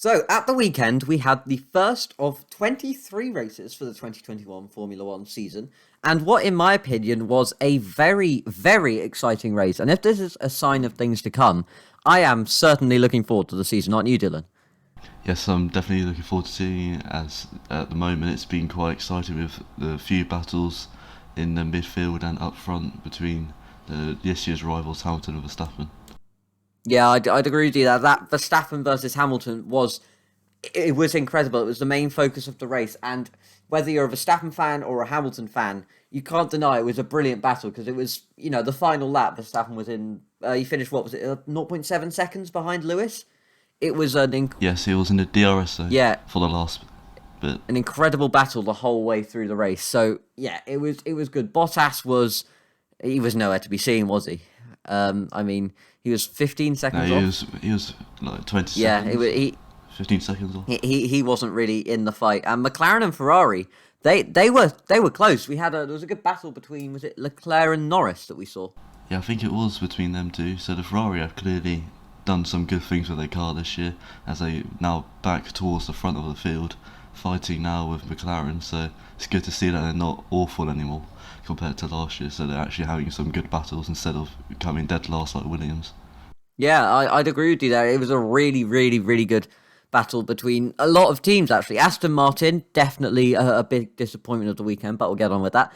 So, at the weekend, we had the first of 23 races for the 2021 Formula One season, and what, in my opinion, was a very, very exciting race. And if this is a sign of things to come, I am certainly looking forward to the season, aren't you, Dylan? Yes, I'm definitely looking forward to seeing it as at the moment it's been quite exciting with the few battles in the midfield and up front between this year's rivals Hamilton and Verstappen. Yeah, I'd agree with you that Verstappen versus Hamilton was incredible. It was the main focus of the race, and whether you're a Verstappen fan or a Hamilton fan, you can't deny it was a brilliant battle because it was, the final lap. Verstappen was in. He finished what was it, 0.7 seconds behind Lewis. It was Yes, he was in the DRS zone yeah, for the last bit. an incredible battle the whole way through the race. So yeah, it was good. Bottas he was nowhere to be seen, was he? I mean, he was 15 No, seconds he off. was he was like 20 Yeah, seconds, 15 seconds off. he wasn't really in the fight. And McLaren and Ferrari, they were close. There was a good battle between, was it Leclerc and Norris that we saw? Yeah, I think it was between them two. So the Ferrari have clearly done some good things with their car this year, as they now back towards the front of the field, fighting now with McLaren. So it's good to see that they're not awful anymore compared to last year. So they're actually having some good battles instead of coming dead last like Williams. Yeah, I'd agree with you there. It was a really, really, really good battle between a lot of teams, actually. Aston Martin, definitely a big disappointment of the weekend, but we'll get on with that.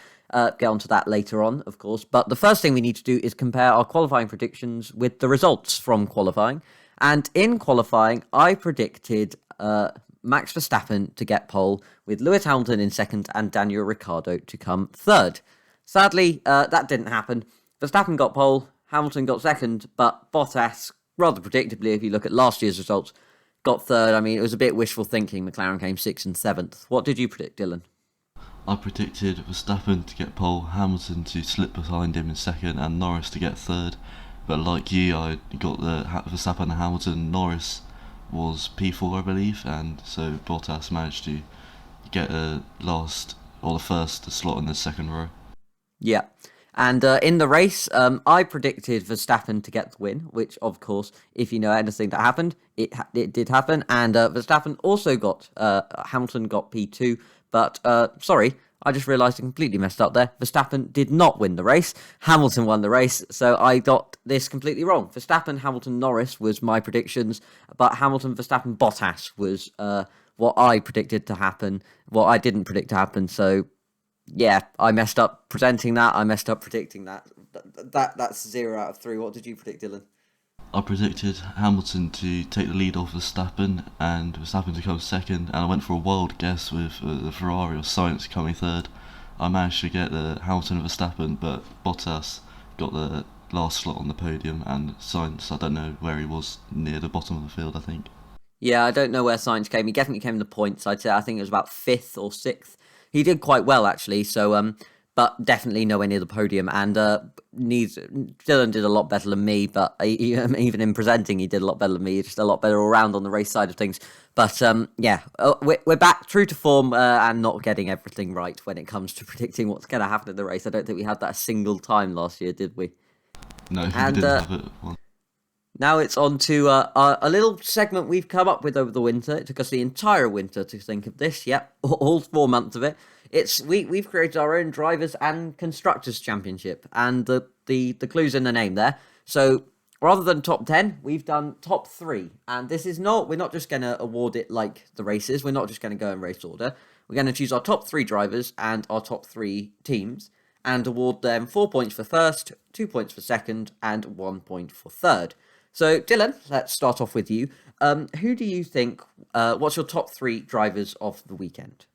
Get onto that later on, of course. But the first thing we need to do is compare our qualifying predictions with the results from qualifying. And in qualifying, I predicted Max Verstappen to get pole, with Lewis Hamilton in second and Daniel Ricciardo to come third. Sadly, that didn't happen. Verstappen got pole, Hamilton got second, but Bottas, rather predictably, if you look at last year's results, got third. I mean, it was a bit wishful thinking. McLaren came sixth and seventh. What did you predict, Dylan? I predicted Verstappen to get pole, Hamilton to slip behind him in second, and Norris to get third. But like you, I got the Verstappen and Hamilton. Norris was P4, I believe, and so Bottas managed to get a last or the first slot in the second row. Yeah. And in the race, I predicted Verstappen to get the win, which, of course, if you know anything that happened, it did happen. And Verstappen also Hamilton got P2. But, sorry, I just realised I completely messed up there. Verstappen did not win the race. Hamilton won the race. So I got this completely wrong. Verstappen, Hamilton, Norris was my predictions. But Hamilton, Verstappen, Bottas was what I predicted to happen. What I didn't predict to happen. So yeah, I messed up presenting that. I messed up predicting that. That's 0 out of 3. What did you predict, Dylan? I predicted Hamilton to take the lead off Verstappen and Verstappen to come second, and I went for a wild guess with the Ferrari or Sainz coming third. I managed to get the Hamilton and Verstappen, but Bottas got the last slot on the podium, and Sainz, I don't know where he was, near the bottom of the field, I think. Yeah, I don't know where Sainz came. He definitely came in the points. I'd say I think it was about 5th or 6th. He did quite well actually. So but definitely nowhere near the podium. And Dylan did a lot better than me. But even in presenting, he did a lot better than me. Just a lot better all round on the race side of things. But yeah, we're back true to form and not getting everything right when it comes to predicting what's going to happen in the race. I don't think we had that a single time last year, did we? No, we And didn't have it. Well, now it's on to a little segment we've come up with over the winter. It took us the entire winter to think of this. Yep, all 4 months of it. We've created our own drivers and constructors championship, and the clue's in the name there. So rather than top 10, we've done top 3, and we're not just going to award it like the races. We're not just going to go in race order. We're going to choose our top 3 drivers and our top 3 teams, and award them 4 points for first, 2 points for second, and 1 point for third. So, Dylan, let's start off with you. Who do you think, what's your top 3 drivers of the weekend?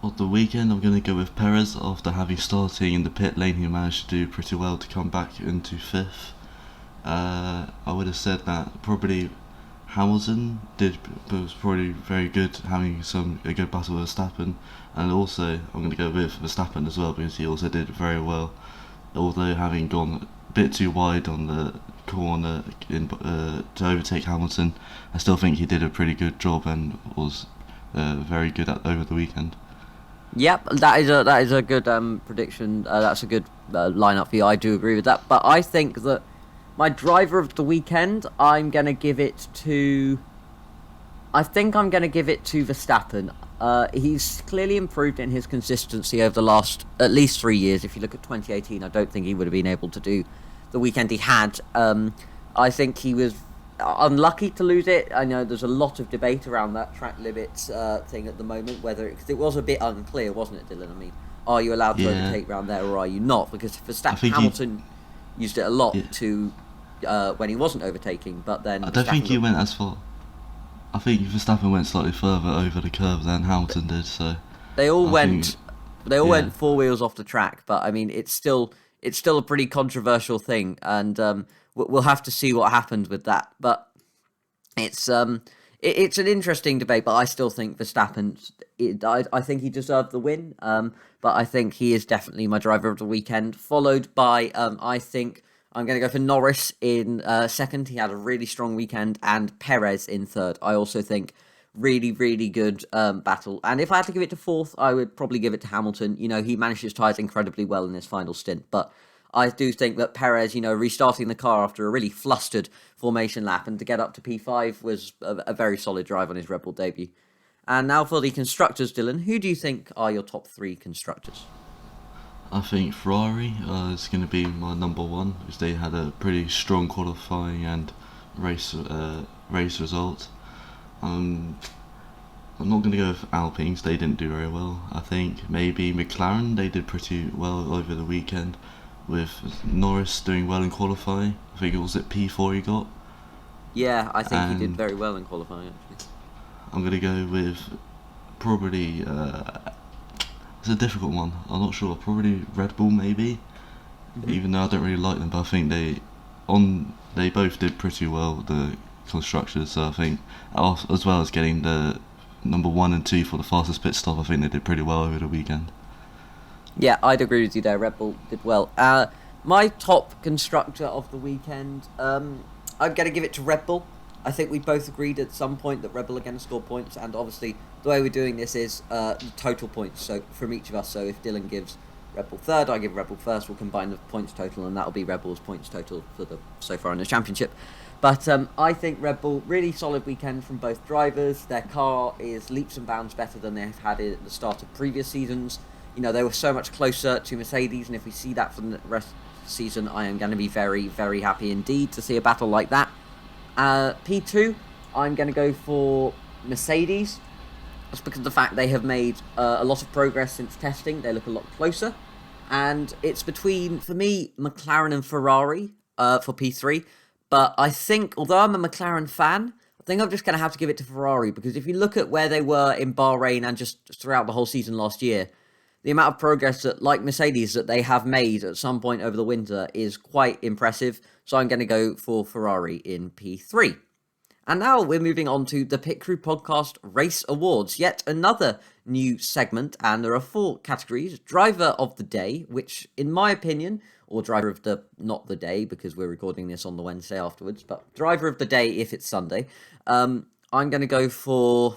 on the weekend, I'm going to go with Perez after having starting in the pit lane. He managed to do pretty well to come back into 5th. I would have said that probably Hamilton was probably very good, having a good battle with Verstappen, and also I'm going to go with Verstappen as well because he also did very well, although having gone a bit too wide on the corner to overtake Hamilton. I still think he did a pretty good job and was very good over the weekend. Yep, that is a good prediction. That's a good lineup for you. I do agree with that. But I think that my driver of the weekend, I'm gonna give it to. I think I'm going to give it to Verstappen. He's clearly improved in his consistency over the last at least 3 years. If you look at 2018, I don't think he would have been able to do the weekend he had. I think he was unlucky to lose it. I know there's a lot of debate around that track limits thing at the moment, because it was a bit unclear, wasn't it, Dylan? I mean, are you allowed to overtake round there or are you not? Because Hamilton used it a lot to when he wasn't overtaking, but then I don't think he went as far. I think Verstappen went slightly further over the curve than Hamilton did. So they all went four wheels off the track. But I mean, it's still a pretty controversial thing, and we'll have to see what happens with that. But it's an interesting debate. But I still think Verstappen. I think he deserved the win. But I think he is definitely my driver of the weekend. Followed by I think I'm going to go for Norris in second. He had a really strong weekend, and Perez in third. I also think really, really good battle. And if I had to give it to fourth, I would probably give it to Hamilton. You know, he managed his tyres incredibly well in his final stint. But I do think that Perez, restarting the car after a really flustered formation lap and to get up to P5 was a very solid drive on his Red Bull debut. And now for the constructors, Dylan. Who do you think are your top three constructors? I think Ferrari is going to be my number one, because they had a pretty strong qualifying and race result. I'm not going to go with Alpines, they didn't do very well. I think maybe McLaren, they did pretty well over the weekend, with Norris doing well in qualifying. I think it was at P4 he got. Yeah, I think he did very well in qualifying, actually. I'm going to go with probably... it's a difficult one. I'm not sure. Probably Red Bull, maybe. Mm-hmm. Even though I don't really like them, but I think they both did pretty well, the constructors. So I think, as well as getting the number 1 and 2 for the fastest pit stop, I think they did pretty well over the weekend. Yeah, I'd agree with you there. Red Bull did well. My top constructor of the weekend, I'm going to give it to Red Bull. I think we both agreed at some point that Red Bull are going to score points, and obviously the way we're doing this is the total points, so from each of us. So if Dylan gives Red Bull third, I give Red Bull first, we'll combine the points total, and that'll be Red Bull's points total for so far in the championship. But I think Red Bull, really solid weekend from both drivers. Their car is leaps and bounds better than they've had it at the start of previous seasons. They were so much closer to Mercedes, and if we see that for the rest of the season, I am going to be very, very happy indeed to see a battle like that. P2, I'm going to go for Mercedes. That's because of the fact they have made a lot of progress since testing. They look a lot closer. And it's between, for me, McLaren and Ferrari for P3. But I think, although I'm a McLaren fan, I think I'm just going to have to give it to Ferrari. Because if you look at where they were in Bahrain and just throughout the whole season last year, the amount of progress that, like Mercedes, that they have made at some point over the winter is quite impressive. So I'm going to go for Ferrari in P3. And now we're moving on to the Pit Crew Podcast Race Awards, yet another new segment, and there are 4 categories. Driver of the Day, which in my opinion, or driver of the, not the day, because we're recording this on the Wednesday afterwards, but driver of the day if it's Sunday. I'm going to go for...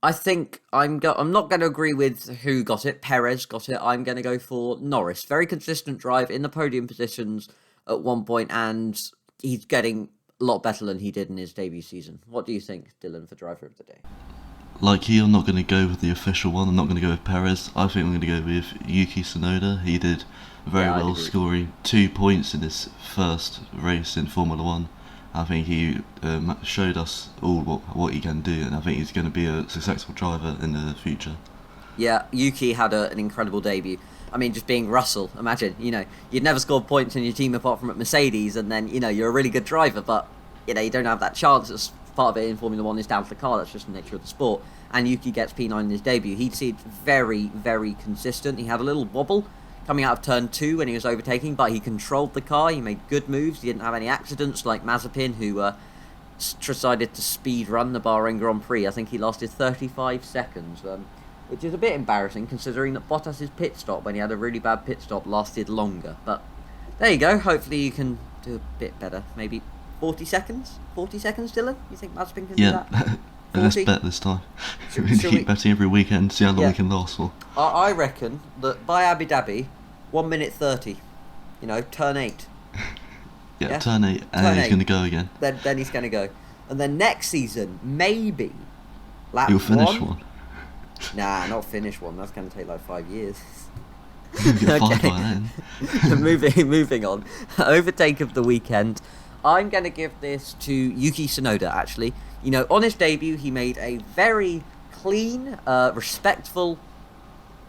I think I'm not going to agree with who got it. Perez got it. I'm going to go for Norris. Very consistent drive in the podium positions at one point, and he's getting a lot better than he did in his debut season. What do you think, Dylan, for driver of the day? Like you, I'm not going to go with the official one. I'm not going to go with Perez. I think I'm going to go with Yuki Sonoda. He did very well, scoring 2 points in his first race in Formula 1. I think he showed us all what he can do, and I think he's going to be a successful driver in the future. Yeah, Yuki had an incredible debut. I mean, just being Russell, imagine, you'd never scored points in your team apart from at Mercedes, and then, you're a really good driver, but, you don't have that chance. It's part of it in Formula 1 is down to the car. That's just the nature of the sport. And Yuki gets P9 in his debut. He seemed very, very consistent. He had a little wobble coming out of turn 2 when he was overtaking, but he controlled the car. He made good moves. He didn't have any accidents like Mazepin, who decided to speed run the Bahrain Grand Prix. I think he lasted 35 seconds, which is a bit embarrassing considering that Bottas' pit stop, when he had a really bad pit stop, lasted longer. But there you go. Hopefully you can do a bit better. Maybe 40 seconds? 40 seconds, Dylan? You think Mazepin can do that? Yeah, let's bet this time. We keep betting every weekend, see how long we can last for. I reckon that by Abu Dhabi, 1 minute 30, turn 8. Turn 8, and then he's going to go again. Then he's going to go. And then next season, maybe lap You'll finish one. Nah, not finish one. That's going to take like 5 years. You're fine by then. moving on. Overtake of the weekend. I'm going to give this to Yuki Sonoda, actually. You know, on his debut, he made a very clean, respectful,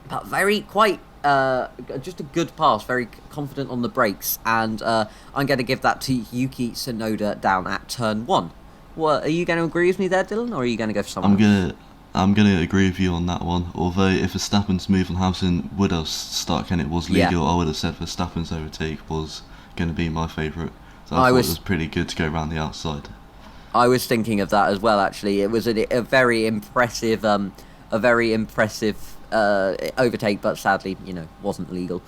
but very quite just a good pass, very confident on the brakes, and I'm going to give that to Yuki Sonoda down at turn 1. What, are you going to agree with me there, Dylan, or are you going to go for someone else? I'm gonna agree with you on that one. Although if Verstappen's move on Hamilton would have stuck and it was legal, I would have said Verstappen's overtake was gonna be my favourite. So I thought it was pretty good to go around the outside. I was thinking of that as well. Actually, it was a very impressive, overtake, but sadly, wasn't legal.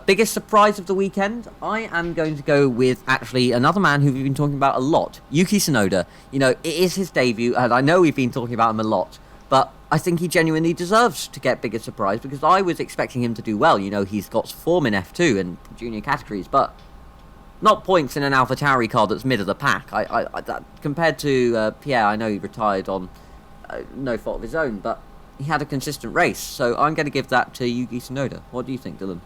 Biggest surprise of the weekend, I am going to go with actually another man who we've been talking about a lot, Yuki Sonoda. It is his debut, and I know we've been talking about him a lot, but I think he genuinely deserves to get biggest surprise because I was expecting him to do well. He's got form in F2 and junior categories, but not points in an AlphaTauri car that's mid of the pack. Compared to Pierre, I know he retired on no fault of his own, but he had a consistent race, so I'm going to give that to Yuki Sonoda. What do you think, Dylan?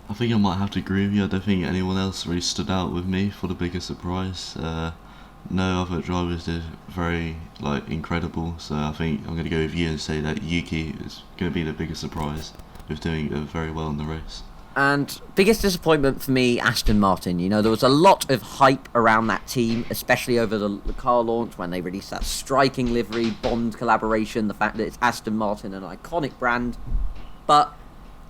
I think I might have to agree with you. I don't think anyone else really stood out with me for the biggest surprise. No other drivers did very incredible, so I think I'm going to go with you and say that Yuki is going to be the biggest surprise with doing very well in the race. And biggest disappointment for me, Aston Martin. There was a lot of hype around that team, especially over the car launch when they released that striking livery, Bond collaboration, the fact that it's Aston Martin, an iconic brand, but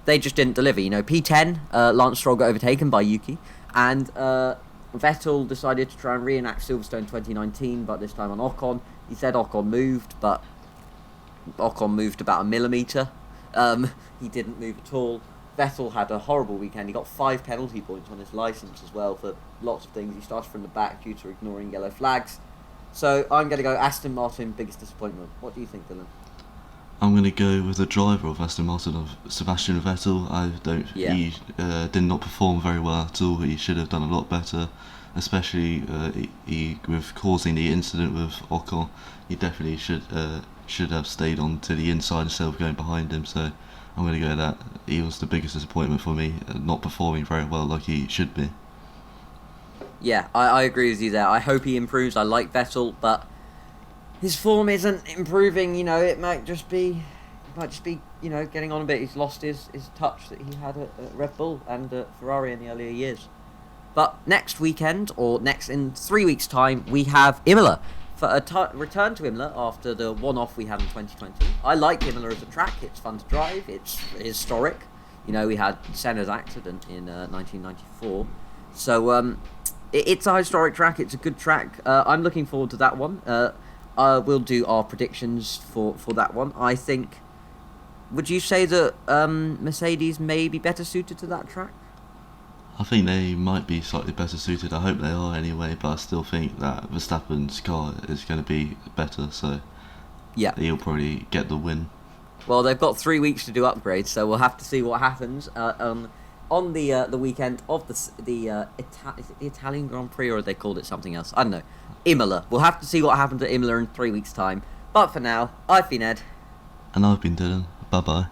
they just didn't deliver. P10, Lance Stroll got overtaken by Yuki, and Vettel decided to try and reenact Silverstone 2019, but this time on Ocon. He said Ocon moved, but Ocon moved about a millimetre. He didn't move at all. Vettel had a horrible weekend. He got 5 penalty points on his licence as well for lots of things. He started from the back due to ignoring yellow flags. So I'm going to go Aston Martin, biggest disappointment. What do you think, Dylan? I'm going to go with the driver of Aston Martin, of Sebastian Vettel. He did not perform very well at all. He should have done a lot better, especially with causing the incident with Ocon. He definitely should have stayed on to the inside instead of going behind him. So I'm going to go that he was the biggest disappointment for me, not performing very well like he should be. Yeah, I agree with you there. I hope he improves. I like Vettel, but his form isn't improving. It might just be, getting on a bit. He's lost his touch that he had at Red Bull and Ferrari in the earlier years. But next weekend, or in 3 weeks' time, we have Imola. For a return to Imola after the one-off we had in 2020. I like Imola as a track. It's fun to drive. It's historic. We had Senna's accident in 1994. So it's a historic track. It's a good track. I'm looking forward to that one. We'll do our predictions for that one. I think, would you say that Mercedes may be better suited to that track? I think they might be slightly better suited. I hope they are anyway, but I still think that Verstappen's car is going to be better, so yeah, he'll probably get the win. Well, they've got 3 weeks to do upgrades, so we'll have to see what happens on the weekend of the Italian Grand Prix, or they called it something else. I don't know. Imola. We'll have to see what happens at Imola in 3 weeks' time. But for now, I've been Ed. And I've been Dylan. Bye-bye.